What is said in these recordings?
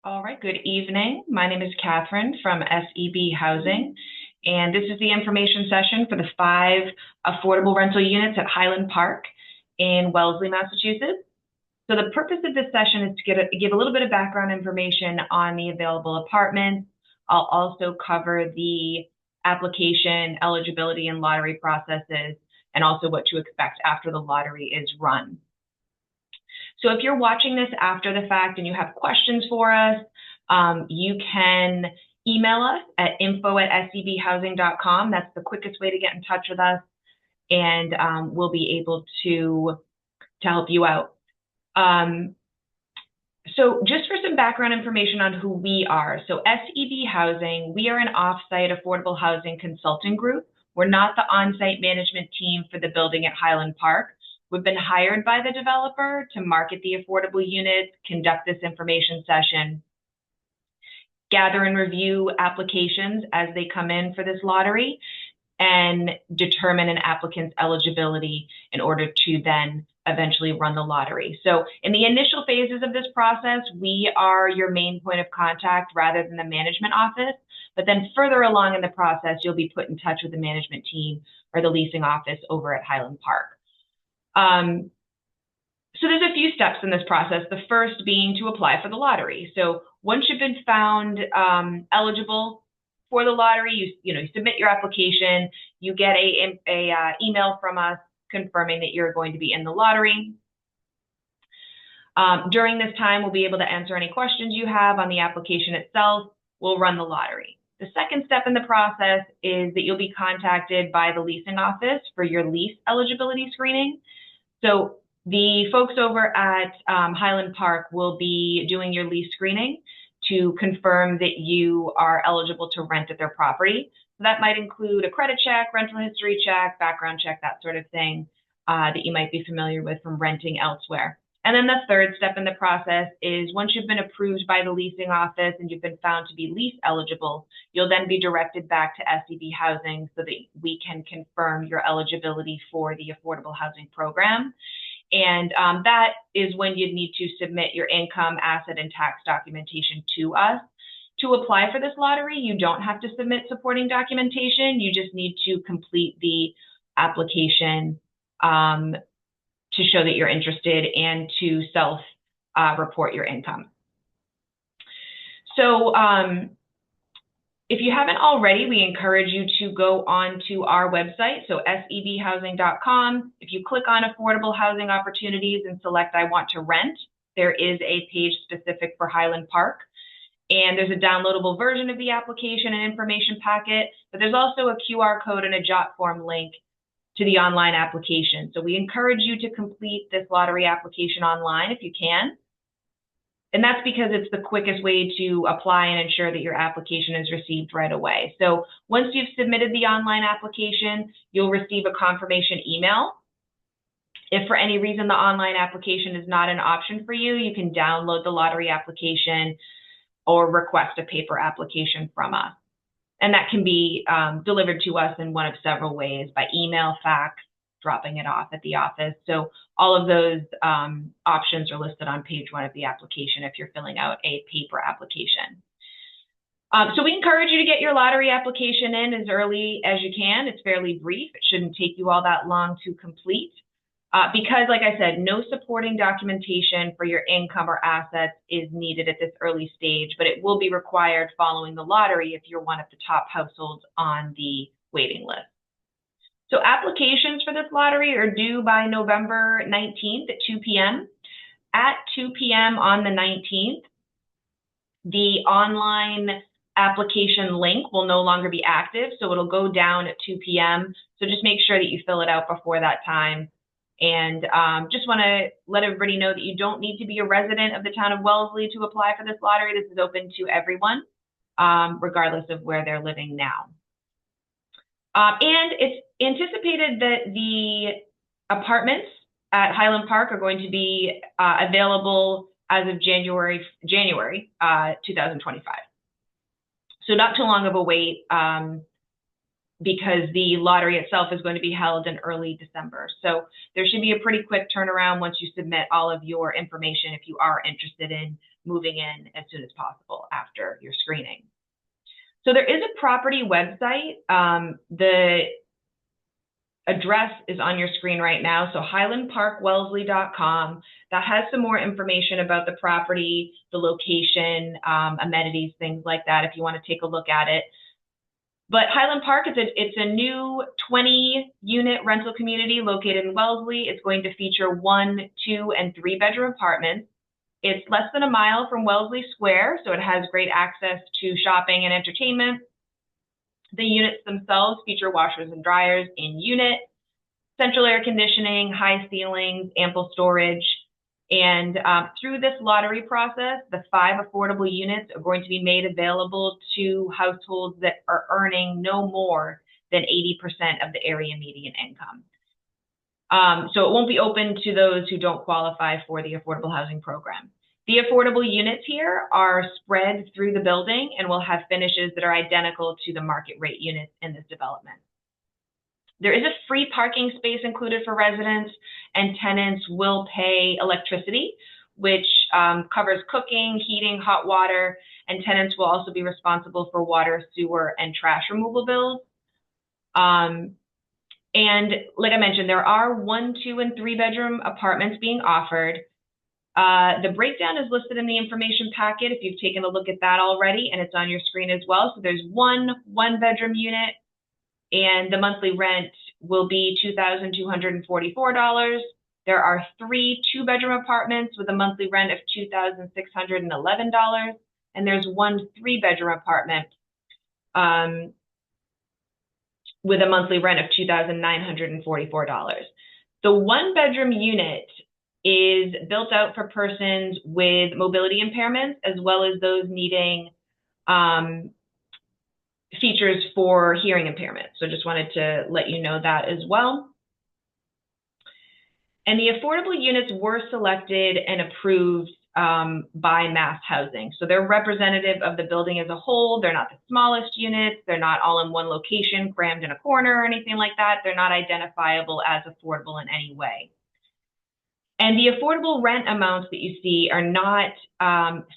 All right, good evening. My name is Catherine from SEB Housing, and this is the information session for the 5 affordable rental units at Highland Park in Wellesley, Massachusetts. So the purpose of this session is to give a little bit of background information on the available apartments. I'll also cover the application, eligibility, and lottery processes, and also what to expect after the lottery is run. So if you're watching this after the fact and you have questions for us, you can email us at info@sebhousing.com. That's the quickest way to get in touch with us, and we'll be able to help you out. So just for some background information on who we are. So SEB Housing, we are an off-site affordable housing consulting group. We're not the on-site management team for the building at Highland Park. We've been hired by the developer to market the affordable units, conduct this information session, gather and review applications as they come in for this lottery, and determine an applicant's eligibility in order to then eventually run the lottery. So in the initial phases of this process, we are your main point of contact rather than the management office. But then further along in the process, you'll be put in touch with the management team or the leasing office over at Highland Park. So there's a few steps in this process, the first being to apply for the lottery. So once you've been found eligible for the lottery, you submit your application, you get a email from us confirming that you're going to be in the lottery. During this time, we'll be able to answer any questions you have on the application itself. We'll run the lottery. The second step in the process is that you'll be contacted by the leasing office for your lease eligibility screening. So the folks over at Highland Park will be doing your lease screening to confirm that you are eligible to rent at their property. So that might include a credit check, rental history check, background check, that sort of thing that you might be familiar with from renting elsewhere. And then the third step in the process is once you've been approved by the leasing office and you've been found to be lease eligible, you'll then be directed back to SEB Housing so that we can confirm your eligibility for the affordable housing program. And that is when you'd need to submit your income, asset, and tax documentation to us. To apply for this lottery, you don't have to submit supporting documentation. You just need to complete the application to show that you're interested and to self-report your income. So if you haven't already, we encourage you to go on to our website, so sebhousing.com. If you click on affordable housing opportunities and select I want to rent, there is a page specific for Highland Park. And there's a downloadable version of the application and information packet, but there's also a QR code and a jot form link to the online application. So we encourage you to complete this lottery application online if you can. And that's because it's the quickest way to apply and ensure that your application is received right away. So once you've submitted the online application, you'll receive a confirmation email. If for any reason the online application is not an option for you, you can download the lottery application or request a paper application from us. And that can be delivered to us in one of several ways, by email, fax, dropping it off at the office. So all of those options are listed on page 1 of the application if you're filling out a paper application. So we encourage you to get your lottery application in as early as you can. It's fairly brief. It shouldn't take you all that long to complete. Because, like I said, no supporting documentation for your income or assets is needed at this early stage, but it will be required following the lottery if you're one of the top households on the waiting list. So applications for this lottery are due by November 19th at 2 p.m. At 2 p.m. on the 19th, the online application link will no longer be active, so it'll go down at 2 p.m. So just make sure that you fill it out before that time. And just want to let everybody know that you don't need to be a resident of the town of Wellesley to apply for this lottery. This is open to everyone, regardless of where they're living now. And it's anticipated that the apartments at Highland Park are going to be available as of January 2025. So not too long of a wait. because the lottery itself is going to be held in early December. So there should be a pretty quick turnaround once you submit all of your information if you are interested in moving in as soon as possible after your screening. So there is a property website. The address is on your screen right now. So highlandparkwellesley.com. That has some more information about the property, the location, amenities, things like that, if you want to take a look at it. But Highland Park, it's a new 20-unit rental community located in Wellesley. It's going to feature 1, 2, and 3-bedroom apartments. It's less than a mile from Wellesley Square, so it has great access to shopping and entertainment. The units themselves feature washers and dryers in unit, central air conditioning, high ceilings, ample storage. And through this lottery process, the 5 affordable units are going to be made available to households that are earning no more than 80% of the area median income. So it won't be open to those who don't qualify for the affordable housing program. The affordable units here are spread through the building and will have finishes that are identical to the market rate units in this development. There is a free parking space included for residents, and tenants will pay electricity, which covers cooking, heating, hot water, and tenants will also be responsible for water, sewer, and trash removal bills. And like I mentioned, there are 1, 2, and 3-bedroom apartments being offered. The breakdown is listed in the information packet if you've taken a look at that already, and it's on your screen as well. So there's 1 1-bedroom unit, and the monthly rent will be $2,244. There are 3 2-bedroom apartments with a monthly rent of $2,611, and there's 1 3-bedroom apartment with a monthly rent of $2,944. The 1-bedroom unit is built out for persons with mobility impairments as well as those needing features for hearing impairment. So just wanted to let you know that as well. And the affordable units were selected and approved by Mass Housing. So they're representative of the building as a whole. They're not the smallest units. They're not all in one location, crammed in a corner or anything like that. They're not identifiable as affordable in any way. And the affordable rent amounts that you see are not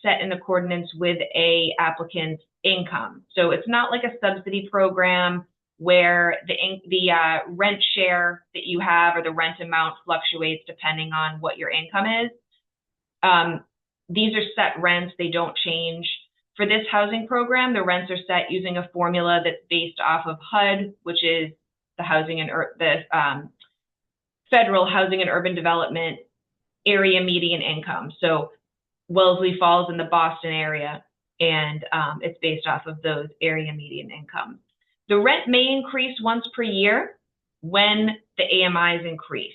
set in accordance with a applicant's income. So it's not like a subsidy program where the rent share that you have or the rent amount fluctuates depending on what your income is. These are set rents, they don't change. For this housing program, the rents are set using a formula that's based off of HUD, which is the Federal Housing and Urban Development area median income. So Wellesley falls in the Boston area, and it's based off of those area median incomes. The rent may increase once per year when the AMIs increase.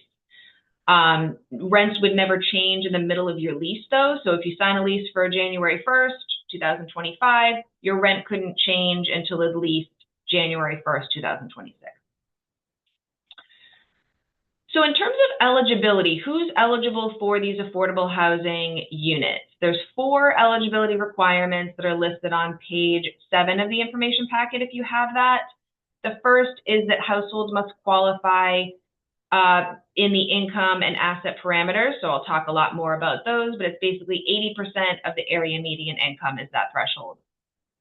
Rents would never change in the middle of your lease though. So if you sign a lease for January 1st, 2025, your rent couldn't change until at least January 1st, 2026. So in terms of eligibility, who's eligible for these affordable housing units? There's 4 eligibility requirements that are listed on page 7 of the information packet if you have that. The first is that households must qualify in the income and asset parameters. So I'll talk a lot more about those, but it's basically 80% of the area median income is that threshold.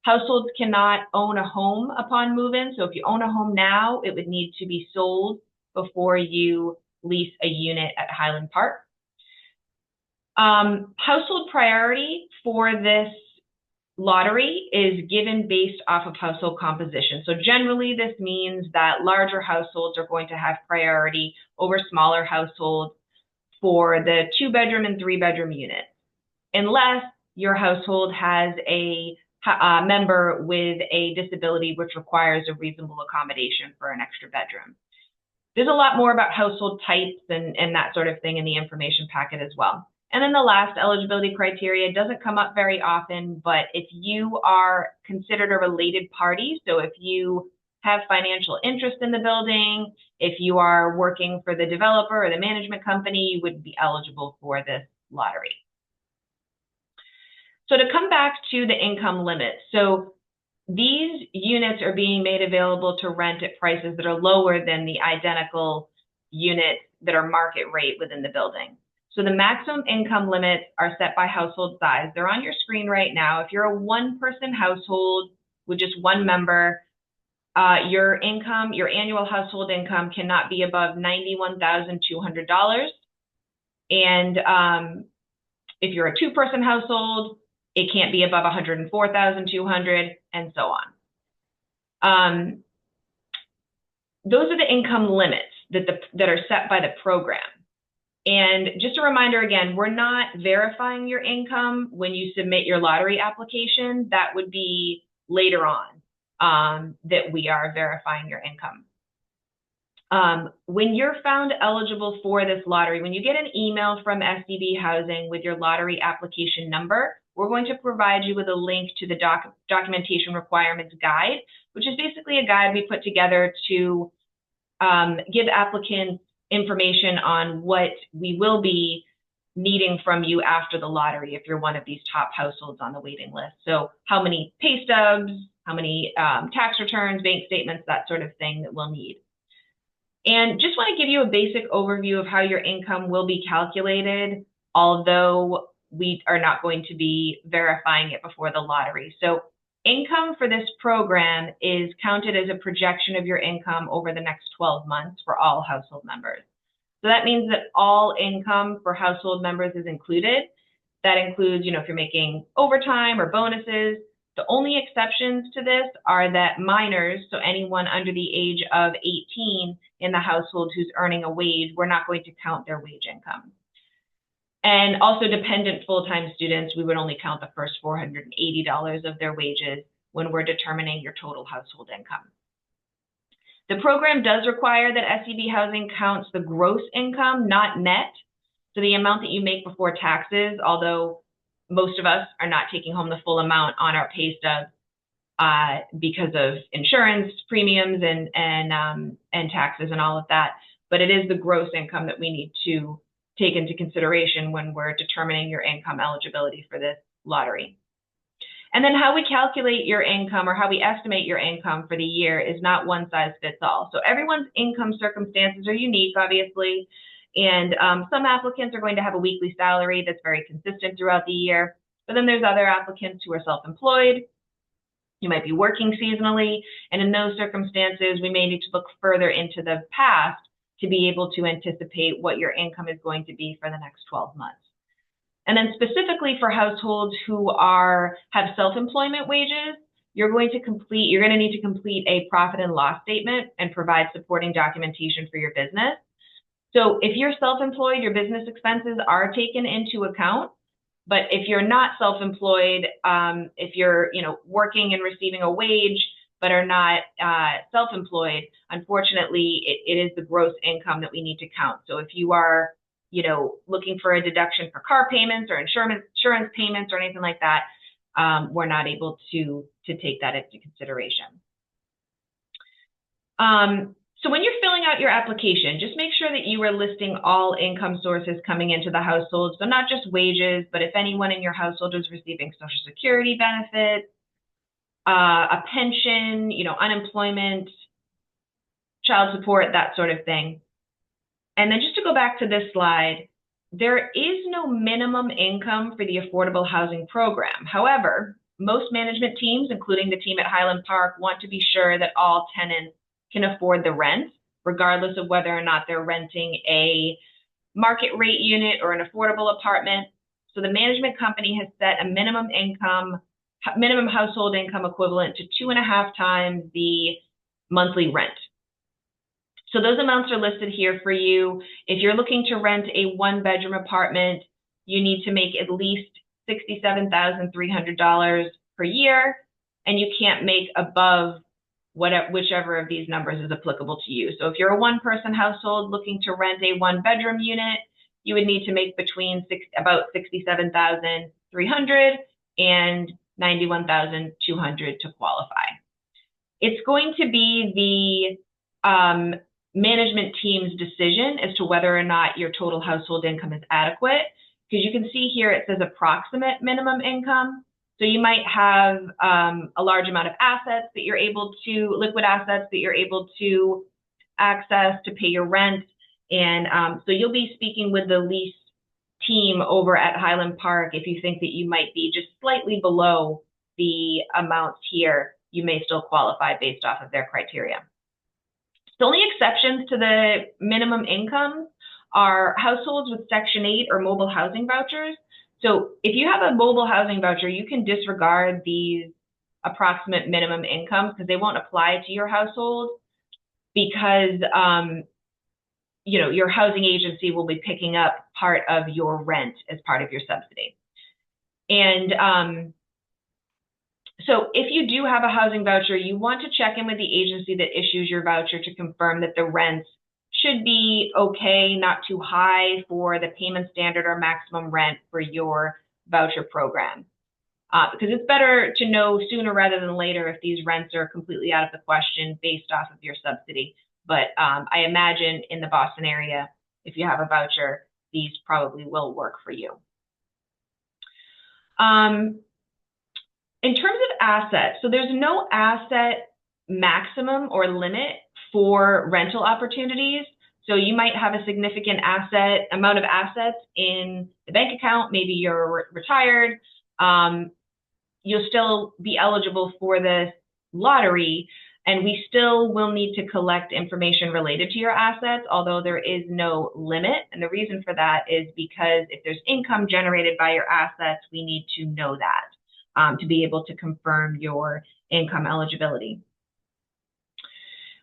Households cannot own a home upon move-in. So if you own a home now, it would need to be sold before you lease a unit at Highland Park. Household priority for this lottery is given based off of household composition. So generally this means that larger households are going to have priority over smaller households for the 2-bedroom and 3-bedroom units, unless your household has a member with a disability which requires a reasonable accommodation for an extra bedroom. There's a lot more about household types and that sort of thing in the information packet as well. And then the last eligibility criteria doesn't come up very often, but if you are considered a related party, so if you have financial interest in the building, if you are working for the developer or the management company, you would be eligible for this lottery. So to come back to the income limit, so these units are being made available to rent at prices that are lower than the identical units that are market rate within the building. So the maximum income limits are set by household size. They're on your screen right now. If you're a one-person household with just one member, your annual household income cannot be above $91,200. And if you're a two-person household, it can't be above $104,200, and so on. Those are the income limits that are set by the program. And just a reminder again, we're not verifying your income when you submit your lottery application. That would be later on that we are verifying your income. When you're found eligible for this lottery, when you get an email from SEB Housing with your lottery application number, we're going to provide you with a link to the documentation requirements guide, which is basically a guide we put together to give applicants information on what we will be needing from you after the lottery if you're one of these top households on the waiting list. So how many pay stubs, how many tax returns, bank statements, that sort of thing that we'll need. And just want to give you a basic overview of how your income will be calculated, although we are not going to be verifying it before the lottery. So income for this program is counted as a projection of your income over the next 12 months for all household members. So that means that all income for household members is included. That includes, if you're making overtime or bonuses. The only exceptions to this are that minors, so anyone under the age of 18 in the household who's earning a wage, we're not going to count their wage income. And also dependent full-time students, we would only count the first $480 of their wages when we're determining your total household income. The program does require that SEB Housing counts the gross income, not net. So the amount that you make before taxes, although most of us are not taking home the full amount on our pay stub because of insurance premiums and taxes and all of that. But it is the gross income that we need to take into consideration when we're determining your income eligibility for this lottery. And then how we calculate your income or how we estimate your income for the year is not one size fits all. So everyone's income circumstances are unique, obviously. And some applicants are going to have a weekly salary that's very consistent throughout the year. But then there's other applicants who are self-employed. You might be working seasonally. And in those circumstances, we may need to look further into the past to be able to anticipate what your income is going to be for the next 12 months. And then specifically for households who have self-employment wages, you're going to need to complete a profit and loss statement and provide supporting documentation for your business. So if you're self-employed, your business expenses are taken into account. But if you're not self-employed, if you're working and receiving a wage but are not self-employed, unfortunately, it is the gross income that we need to count. So if you are looking for a deduction for car payments or insurance payments or anything like that, we're not able to take that into consideration. So when you're filling out your application, just make sure that you are listing all income sources coming into the household. So not just wages, but if anyone in your household is receiving Social Security benefits, a pension, unemployment, child support, that sort of thing. And then just to go back to this slide, there is no minimum income for the affordable housing program. However, most management teams, including the team at Highland Park, want to be sure that all tenants can afford the rent, regardless of whether or not they're renting a market rate unit or an affordable apartment. So the management company has set a minimum household income equivalent to 2.5 times the monthly rent. So those amounts are listed here for you. If you're looking to rent a one-bedroom apartment, you need to make at least $67,300 per year, and you can't make above whichever of these numbers is applicable to you. So if you're a one-person household looking to rent a one-bedroom unit, you would need to make between about $67,300 and $91,200 to qualify. It's going to be the management team's decision as to whether or not your total household income is adequate, because you can see here it says approximate minimum income. So you might have a large amount of assets that you're able to, liquid assets that you're able to access to pay your rent. And so you'll be speaking with the lease team over at Highland Park. If you think that you might be just slightly below the amounts here, you may still qualify based off of their criteria. The only exceptions to the minimum income are households with Section 8 or mobile housing vouchers. So if you have a mobile housing voucher, you can disregard these approximate minimum incomes because they won't apply to your household because your housing agency will be picking up part of your rent as part of your subsidy. And so if you do have a housing voucher, you want to check in with the agency that issues your voucher to confirm that the rents should be okay, not too high for the payment standard or maximum rent for your voucher program. Because it's better to know sooner rather than later if these rents are completely out of the question based off of your subsidy. But I imagine in the Boston area, if you have a voucher, these probably will work for you. In terms of assets, so there's no asset maximum or limit for rental opportunities. So you might have a significant amount of assets in the bank account. Maybe you're retired. You'll still be eligible for the lottery, and we still will need to collect information related to your assets, although there is no limit. And the reason for that is because if there's income generated by your assets, we need to know that to be able to confirm your income eligibility.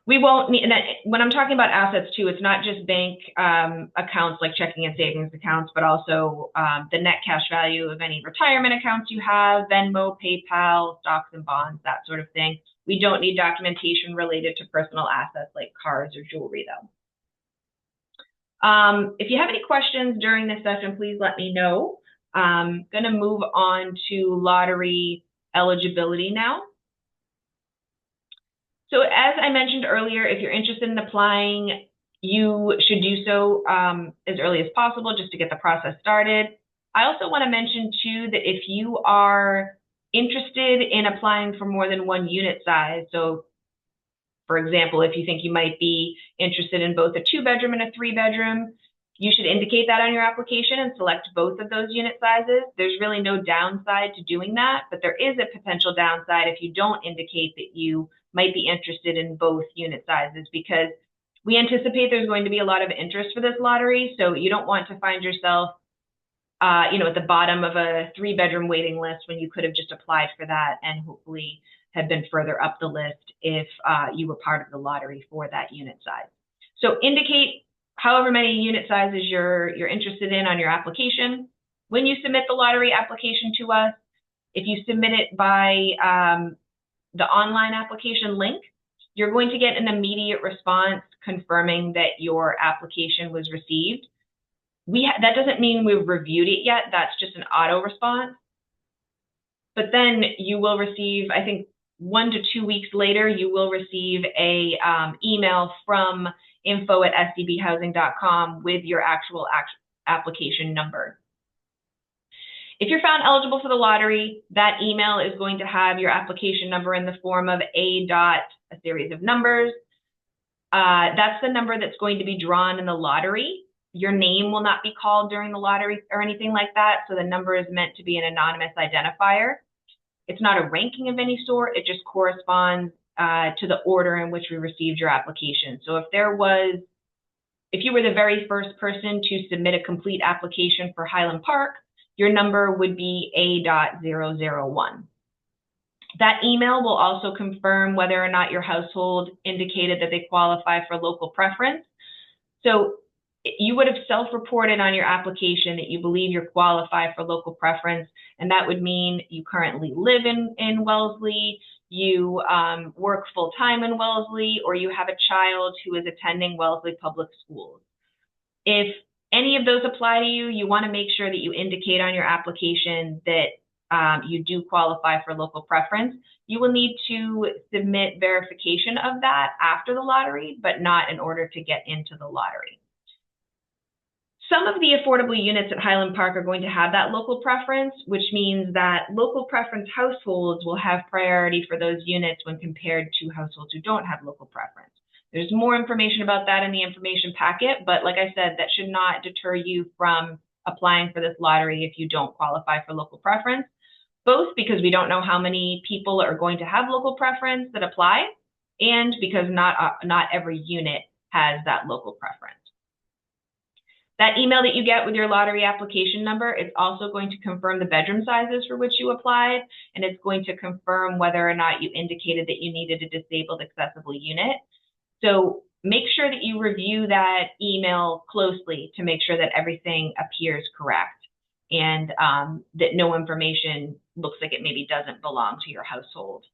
We won't need, and when I'm talking about assets too, it's not just bank accounts like checking and savings accounts, but also the net cash value of any retirement accounts you have, Venmo, PayPal, stocks and bonds, that sort of thing. We don't need documentation related to personal assets like cars or jewelry though. If you have any questions during this session, please let me know. I'm going to move on to lottery eligibility now. So as I mentioned earlier, if you're interested in applying, you should do so as early as possible just to get the process started. I also want to mention too that if you are interested in applying for more than one unit size, so for example, if you think you might be interested in both a 2-bedroom and a 3-bedroom, you should indicate that on your application and select both of those unit sizes. There's really no downside to doing that, but there is a potential downside if you don't indicate that you might be interested in both unit sizes, because we anticipate there's going to be a lot of interest for this lottery. So you don't want to find yourself, at the bottom of a 3-bedroom waiting list when you could have just applied for that and hopefully had been further up the list if you were part of the lottery for that unit size. So indicate however many unit sizes you're interested in on your application. When you submit the lottery application to us, if you submit it by the online application link, you're going to get an immediate response confirming that your application was received. That doesn't mean we've reviewed it yet. That's just an auto response. But then you will receive, I think 1 to 2 weeks later, you will receive a email from info@sdbhousing.com with your actual application number. If you're found eligible for the lottery, that email is going to have your application number in the form of a series of numbers. That's the number that's going to be drawn in the lottery. Your name will not be called during the lottery or anything like that, so the number is meant to be an anonymous identifier. It's not a ranking of any sort, it just corresponds to the order in which we received your application. So if you were the very first person to submit a complete application for Highland Park, your number would be A.001. That email will also confirm whether or not your household indicated that they qualify for local preference. So you would have self-reported on your application that you believe you qualify for local preference, and that would mean you currently live in Wellesley, you work full-time in Wellesley, or you have a child who is attending Wellesley Public Schools. If any of those apply to you, you want to make sure that you indicate on your application that you do qualify for local preference. You will need to submit verification of that after the lottery, but not in order to get into the lottery. Some of the affordable units at Highland Park are going to have that local preference, which means that local preference households will have priority for those units when compared to households who don't have local preference. There's more information about that in the information packet, but like I said, that should not deter you from applying for this lottery if you don't qualify for local preference, both because we don't know how many people are going to have local preference that apply, and because not every unit has that local preference. That email that you get with your lottery application number is also going to confirm the bedroom sizes for which you applied, and it's going to confirm whether or not you indicated that you needed a disabled accessible unit. So make sure that you review that email closely to make sure that everything appears correct and that no information looks like it maybe doesn't belong to your household.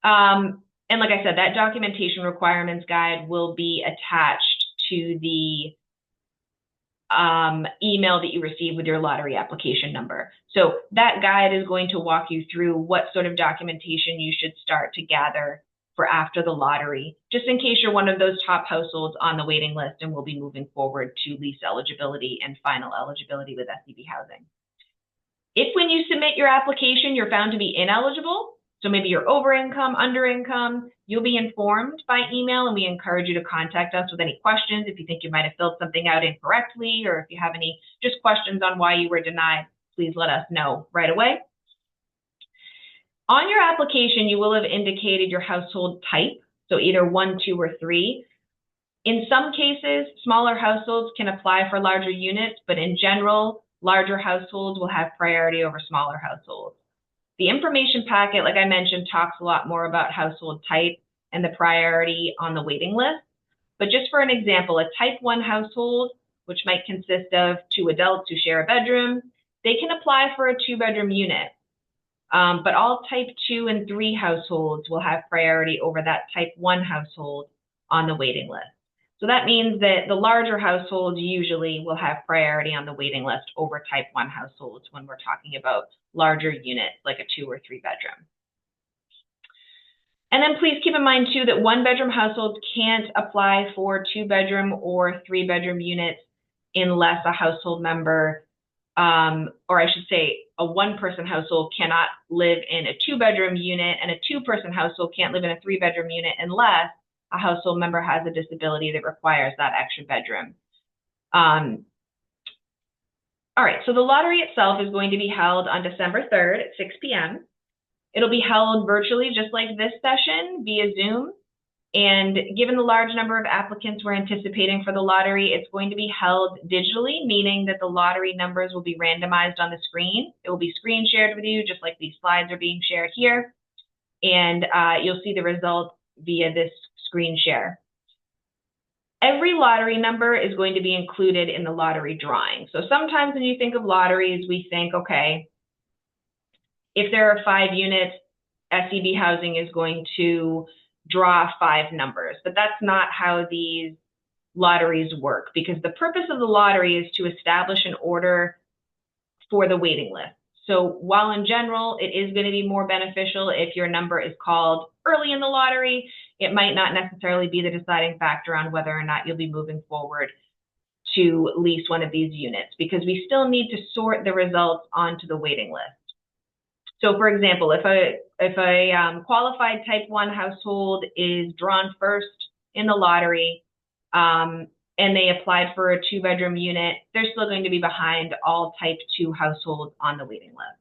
And like I said, that documentation requirements guide will be attached to the email that you receive with your lottery application number. So that guide is going to walk you through what sort of documentation you should start to gather for after the lottery, just in case you're one of those top households on the waiting list and will be moving forward to lease eligibility and final eligibility with SEB housing. If when you submit your application, you're found to be ineligible, so maybe you're over income, under income, you'll be informed by email, and we encourage you to contact us with any questions. If you think you might have filled something out incorrectly, or if you have any just questions on why you were denied, please let us know right away. On your application, you will have indicated your household type, so either 1, 2, or 3. In some cases, smaller households can apply for larger units, but in general, larger households will have priority over smaller households. The information packet, like I mentioned, talks a lot more about household type and the priority on the waiting list. But just for an example, a type 1 household, which might consist of 2 adults who share a bedroom, they can apply for a 2-bedroom unit. But all type 2 and 3 households will have priority over that type 1 household on the waiting list. So that means that the larger households usually will have priority on the waiting list over type 1 households when we're talking about larger units like a 2 or 3 bedroom. And then please keep in mind too that 1-bedroom households can't apply for 2-bedroom or 3-bedroom units unless a household member, or I should say a 1-person household cannot live in a 2-bedroom unit, and a 2-person household can't live in a 3-bedroom unit unless a household member has a disability that requires that extra bedroom. All right, so the lottery itself is going to be held on December 3rd at 6 p.m. It'll be held virtually just like this session via Zoom. And given the large number of applicants we're anticipating for the lottery, it's going to be held digitally, meaning that the lottery numbers will be randomized on the screen. It will be screen shared with you, just like these slides are being shared here. And you'll see the results via this screen share. Every lottery number is going to be included in the lottery drawing. So sometimes when you think of lotteries, we think, okay, if there are 5 units, SEB housing is going to draw 5 numbers, but that's not how these lotteries work, because the purpose of the lottery is to establish an order for the waiting list. So while in general, it is going to be more beneficial if your number is called early in the lottery, it might not necessarily be the deciding factor on whether or not you'll be moving forward to lease one of these units, because we still need to sort the results onto the waiting list. So for example, if a qualified type 1 household is drawn first in the lottery and they applied for a 2-bedroom unit, they're still going to be behind all type 2 households on the waiting list.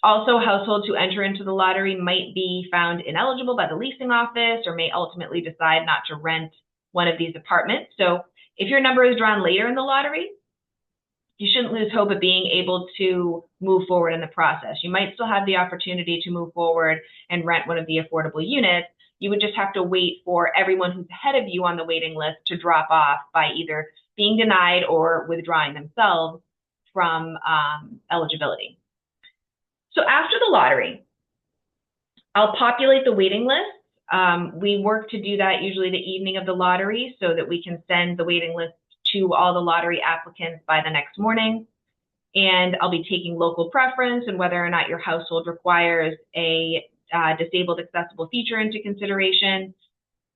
Also, households who enter into the lottery might be found ineligible by the leasing office or may ultimately decide not to rent one of these apartments. So if your number is drawn later in the lottery, you shouldn't lose hope of being able to move forward in the process. You might still have the opportunity to move forward and rent one of the affordable units. You would just have to wait for everyone who's ahead of you on the waiting list to drop off by either being denied or withdrawing themselves from eligibility. So after the lottery, I'll populate the waiting list. We work to do that usually the evening of the lottery so that we can send the waiting list to all the lottery applicants by the next morning. And I'll be taking local preference and whether or not your household requires a disabled accessible feature into consideration.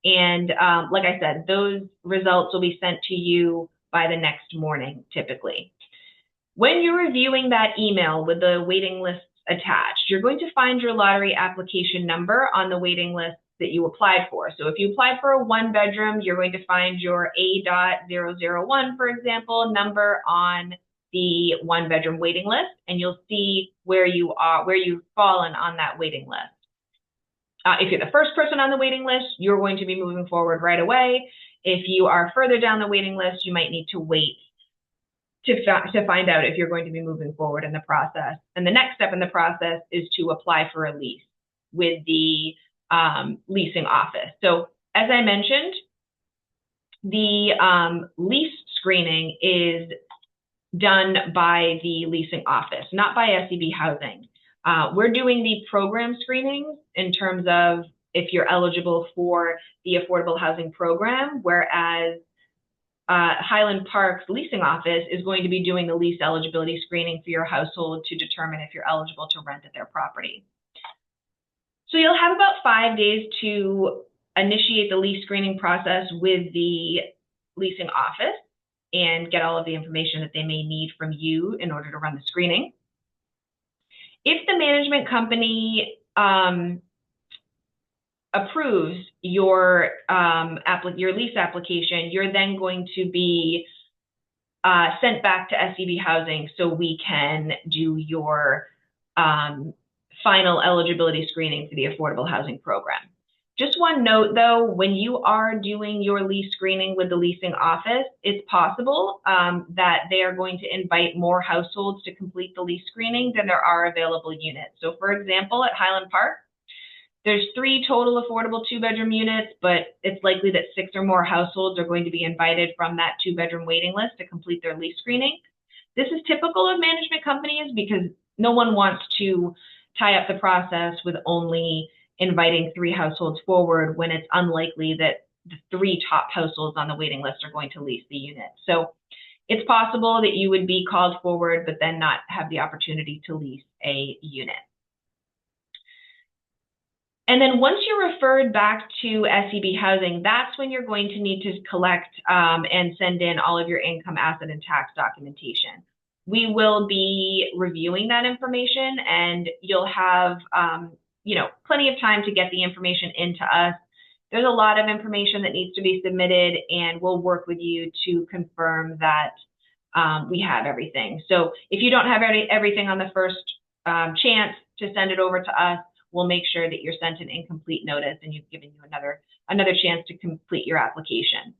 And like I said, those results will be sent to you by the next morning, typically. When you're reviewing that email with the waiting lists attached, you're going to find your lottery application number on the waiting list that you applied for. So if you applied for a 1-bedroom, you're going to find your A.001, for example, number on the 1-bedroom waiting list, and you'll see where you are, where you've fallen on that waiting list. If you're the first person on the waiting list, you're going to be moving forward right away. If you are further down the waiting list, you might need to wait to find out if you're going to be moving forward in the process. And the next step in the process is to apply for a lease with the leasing office. So as I mentioned, the lease screening is done by the leasing office, not by SEB Housing. We're doing the program screenings in terms of if you're eligible for the affordable housing program, whereas Highland Park's leasing office is going to be doing the lease eligibility screening for your household to determine if you're eligible to rent at their property. So you'll have about 5 days to initiate the lease screening process with the leasing office and get all of the information that they may need from you in order to run the screening. If the management company approves your lease application, you're then going to be sent back to SEB Housing so we can do your final eligibility screening for the affordable housing program. Just one note though, when you are doing your lease screening with the leasing office, it's possible that they are going to invite more households to complete the lease screening than there are available units. So for example, at Highland Park, there's 3 total affordable 2-bedroom units, but it's likely that 6 or more households are going to be invited from that 2-bedroom waiting list to complete their lease screening. This is typical of management companies because no one wants to tie up the process with only inviting 3 households forward when it's unlikely that the 3 top households on the waiting list are going to lease the unit. So it's possible that you would be called forward, but then not have the opportunity to lease a unit. And then once you're referred back to SEB Housing, that's when you're going to need to collect and send in all of your income, asset, and tax documentation. We will be reviewing that information, and you'll have plenty of time to get the information into us. There's a lot of information that needs to be submitted, and we'll work with you to confirm that we have everything. So if you don't have everything on the first chance to send it over to us, we'll make sure that you're sent an incomplete notice and you've given you another chance to complete your application.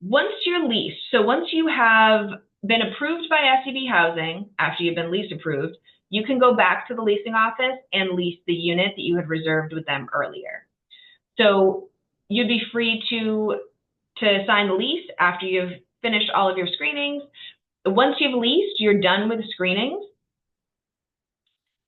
Once you're leased, so once you have been approved by SEB Housing, after you've been lease approved, you can go back to the leasing office and lease the unit that you had reserved with them earlier. So you'd be free to sign the lease after you've finished all of your screenings. Once you've leased, you're done with screenings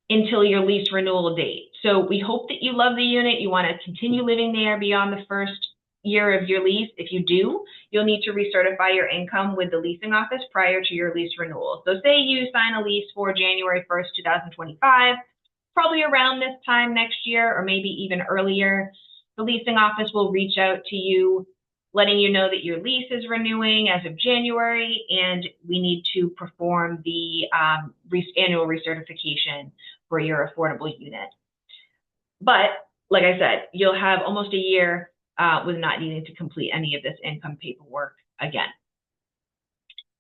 until your lease renewal date. So we hope that you love the unit, you want to continue living there beyond the first year of your lease. If you do, you'll need to recertify your income with the leasing office prior to your lease renewal. So say you sign a lease for January 1st, 2025, probably around this time next year or maybe even earlier, the leasing office will reach out to you letting you know that your lease is renewing as of January, and we need to perform the annual recertification for your affordable unit. But like I said, you'll have almost a year with not needing to complete any of this income paperwork again.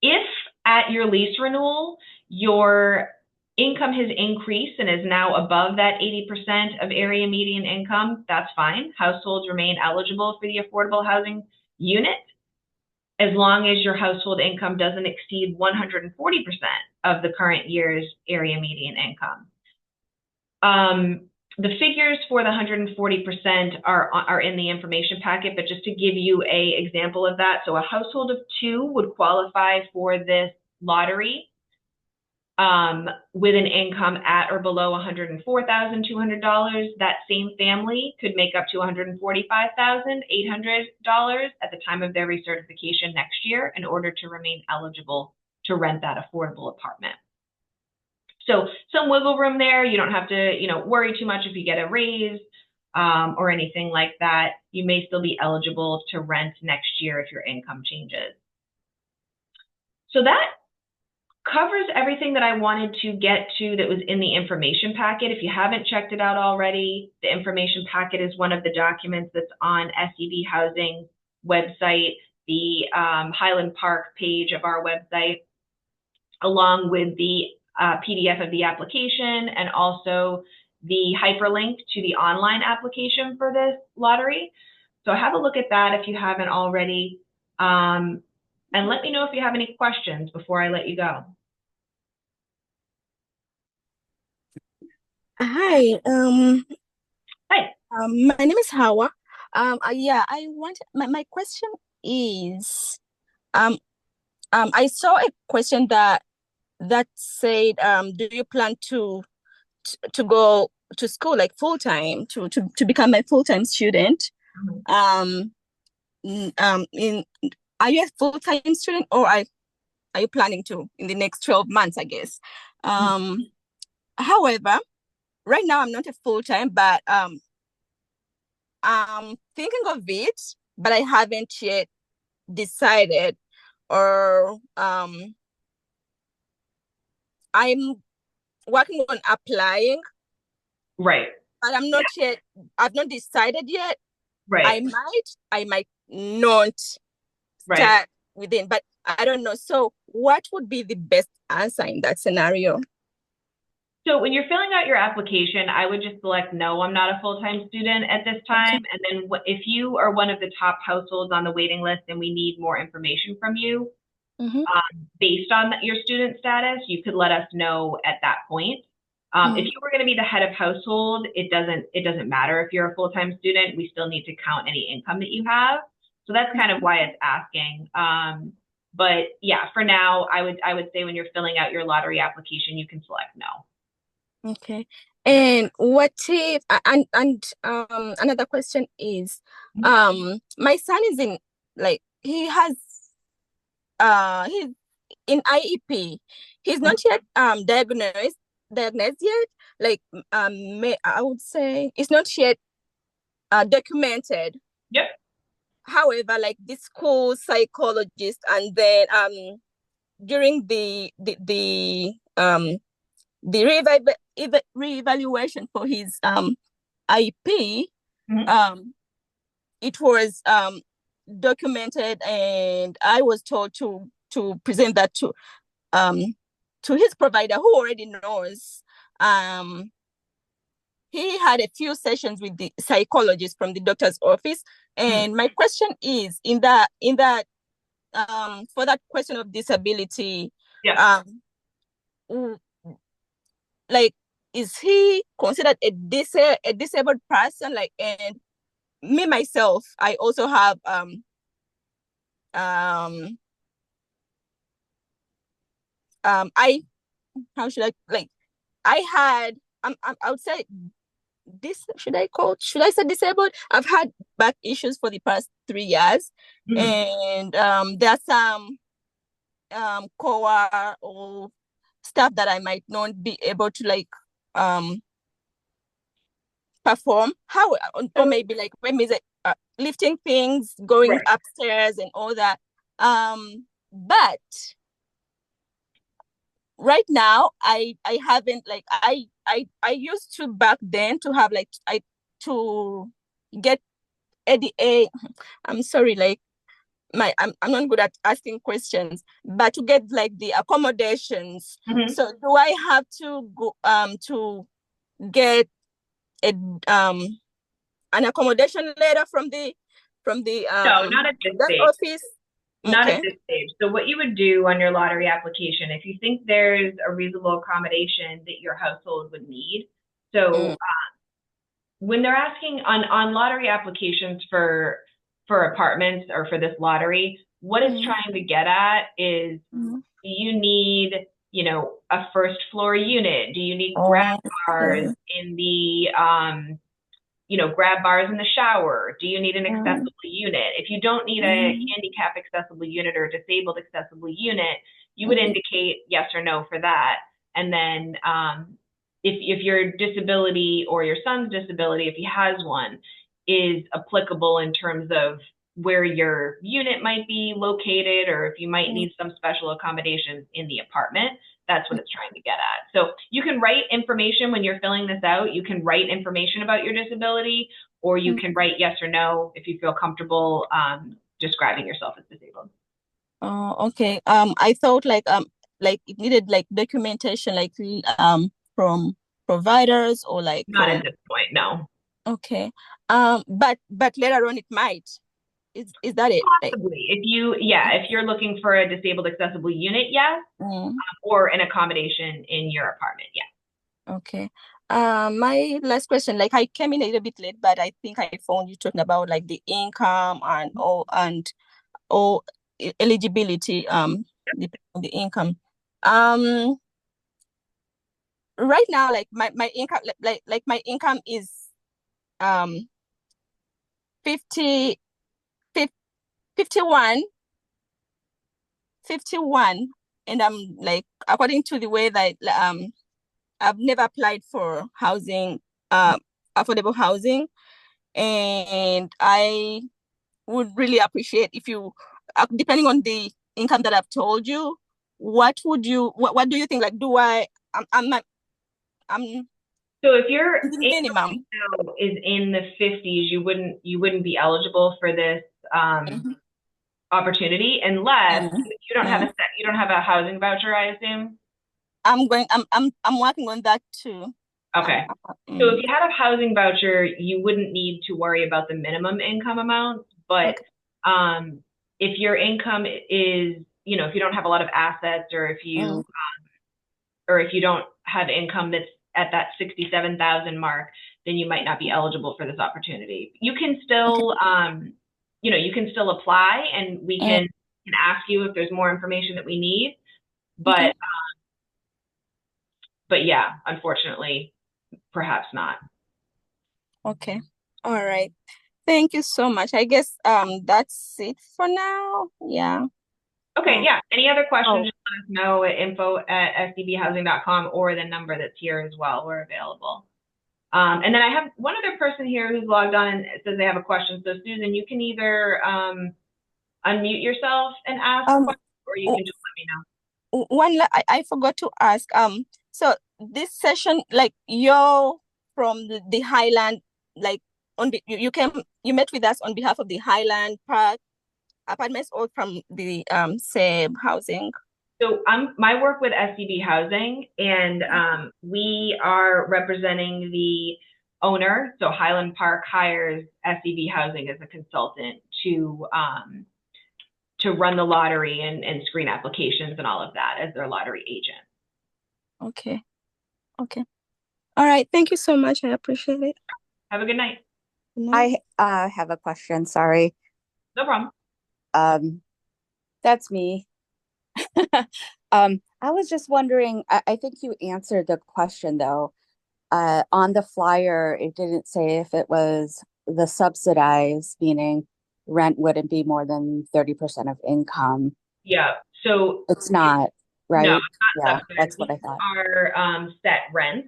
If at your lease renewal, your income has increased and is now above that 80% of area median income, that's fine. Households remain eligible for the affordable housing unit as long as your household income doesn't exceed 140% of the current year's area median income. The figures for the 140% are in the information packet, but just to give you an example of that, so a household of 2 would qualify for this lottery with an income at or below $104,200. That same family could make up to $145,800 at the time of their recertification next year in order to remain eligible to rent that affordable apartment. So some wiggle room there. You don't have to, worry too much if you get a raise or anything like that, you may still be eligible to rent next year if your income changes. So that covers everything that I wanted to get to that was in the information packet. If you haven't checked it out already, the information packet is one of the documents that's on SEB Housing website, the Highland Park page of our website, along with the PDF of the application and also the hyperlink to the online application for this lottery. So have a look at that if you haven't already. And let me know if you have any questions before I let you go. Hi, Hi. my name is Hawa. Yeah, I want my question is, um, I saw a question that said, do you plan to go to school like full time to become a full time student? Mhm. Um, in Are you a full time student, or are you planning to in the next 12 months, I guess? However, right now I'm not a full time, but I'm thinking of it, but I haven't yet decided, or I'm working on applying, Right. but I've not decided yet. Right. I might not Right. start within, but I don't know. So what would be the best answer in that scenario? So when you're filling out your application, I would just select no, I'm not a full-time student at this Okay. time. And then if you are one of the top households on the waiting list and we need more information from you Mm-hmm. based on your student status, you could let us know at that point. If you were going to be the head of household, it doesn't matter if you're a full-time student. We still need to count any income that you have. So that's kind of why it's asking. But yeah, for now, I would say when you're filling out your lottery application, you can select no. Okay. Yeah. And what if another question is, my son is in, like, he's in IEP. He's not yet diagnosed yet. Like, I would say it's not yet documented. Yep. However, like the school psychologist, and then during the reevaluation for his IP, Mhm. it was documented, and I was told to present that to his provider, who already knows. He had a few sessions with the psychologist from the doctor's office, Mhm. and my question is, in that for that question of disability, Yeah. um, like, is he considered a disabled person? Like, and me myself, I also have um I how should I, like, I had I would say this, should I say disabled? I've had back issues for the past 3 years, Mhm. and there are some core or stuff that I might not be able to, like, um perform, how, or So, maybe like when is it, lifting things, going right. upstairs and all that. But right now, I haven't, like, I used to back then to have, like, I to get ADA. I'm sorry, like, I'm not good at asking questions, but to get like the accommodations. Mhm. So do I have to go to get a an accommodation letter from the No, not at this that stage. office? Not at Okay. this stage. So what you would do on your lottery application, if you think there's a reasonable accommodation that your household would need, Mm, so when they're asking on lottery applications for apartments or for this lottery, what it's mm, trying to get at is, mm. do you need, a first floor unit? Do you need grab Oh, bars okay. in the grab bars in the shower? Do you need an Mm, accessible unit? If you don't need a mm, handicap accessible unit or a disabled accessible unit, you would mm, indicate yes or no for that. And then if your disability or your son's disability, if he has one, is applicable in terms of where your unit might be located, or if you might need some special accommodations in the apartment. That's what it's trying to get at. So you can write information when you're filling this out. You can write information about your disability, or you can write yes or no if you feel comfortable describing yourself as disabled. Oh, okay. I thought like it needed like documentation, like from providers or like Not from. at this point, no. Okay. But later on it might. Is that it? Like, Possibly. If you're looking for a disabled accessible unit, yes, mm, or an accommodation in your apartment, yes. okay. My last question, like I came in a little bit late, but I think I found you talking about like the income and all eligibility, depending on the income. Um, right now, like my income, like my income is um 50, 51, 51, and I'm like, according to the way that I've never applied for housing, affordable housing, and I would really appreciate if you, depending on the income that I've told you, what do you think? Like, I'm So if your the income minimum. now is in the 50s, you wouldn't be eligible for this Mhm. opportunity unless Mhm. you don't have Mhm. a housing voucher, I assume. I'm working on that too. Okay. So if you had a housing voucher, you wouldn't need to worry about the minimum income amount. But Okay. um, if your income is, if you don't have a lot of assets, Mm, or if you don't have income that's at that 67,000 mark, then you might not be eligible for this opportunity. You can okay. still, you can still apply, and we Mm, can ask you if there's more information that we need. okay. But yeah, unfortunately, perhaps not. Okay. All right. Thank you so much. I guess that's it for now. Yeah. Okay, Um, yeah. Any other questions, oh, just let us know at info@sdbhousing.com, or the number that's here as well. We're available. And then I have one other person here who's logged on and says they have a question. So Susan, you can either unmute yourself and ask a um, question, or you w- can just let me know. I forgot to ask. So this session, like you're from the Highland, like you came, you met with us on behalf of the Highland Park Apartments, or from the same housing. So my work with SCB Housing, and we are representing the owner. So Highland Park hires SCB Housing as a consultant to run the lottery and screen applications and all of that as their lottery agent. Okay. Okay. All right. Thank you so much. I appreciate it. Have a good night. Good night. I have a question. Sorry. No problem. Um, that's me. I was just wondering, I think you answered the question though. On the flyer, it didn't say if it was the subsidized, meaning rent wouldn't be more than 30% of income. Yeah. So It's not, no, right? it's not Yeah, subsidized. that's what These I thought. are set rents.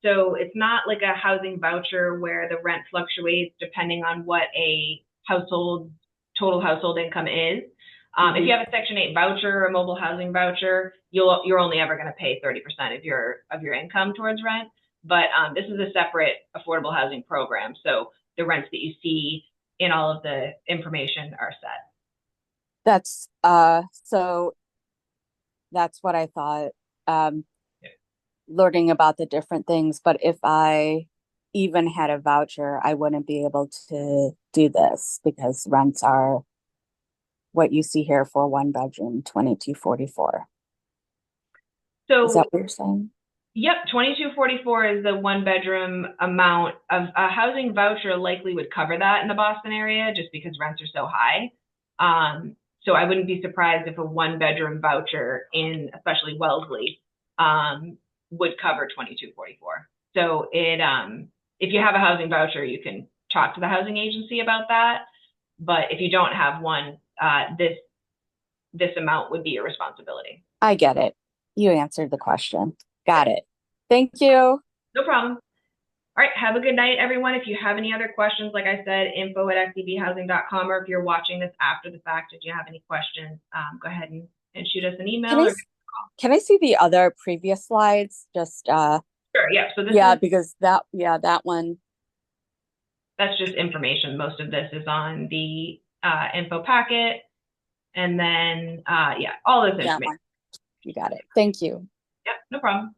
So it's not like a housing voucher where the rent fluctuates depending on what a total household income is. If you have a Section 8 voucher or a mobile housing voucher, you're only ever going to pay 30% of your income towards rent. But this is a separate affordable housing program. So the rents that you see in all of the information are set. That's so that's what I thought. Um, Learning about the different things, but if I even had a voucher, I wouldn't be able to do this because rents are what you see here for one bedroom, 2244. Is So that what you're saying? yep, 2244 is the one bedroom amount. Of a housing voucher likely would cover that in the Boston area just because rents are so high. So I wouldn't be surprised if a one bedroom voucher in especially Wellesley would cover 2244. So if you have a housing voucher, you can talk to the housing agency about that. But if you don't have one, this amount would be your responsibility. I get it. You answered the question. Got it. Thank you. No problem. All right, have a good night, everyone. If you have any other questions, like I said, info@sebhousing.com, or if you're watching this after the fact, if you have any questions, go ahead and shoot us an email. Can I see the other previous slides? Just Sure, yeah. So this yeah, is, because that one. that's just information. Most of this is on the info packet. And then, yeah, all this information. You got it. Thank you. Yep, no problem.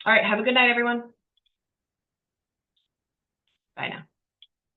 All right, have a good night, everyone. Bye now.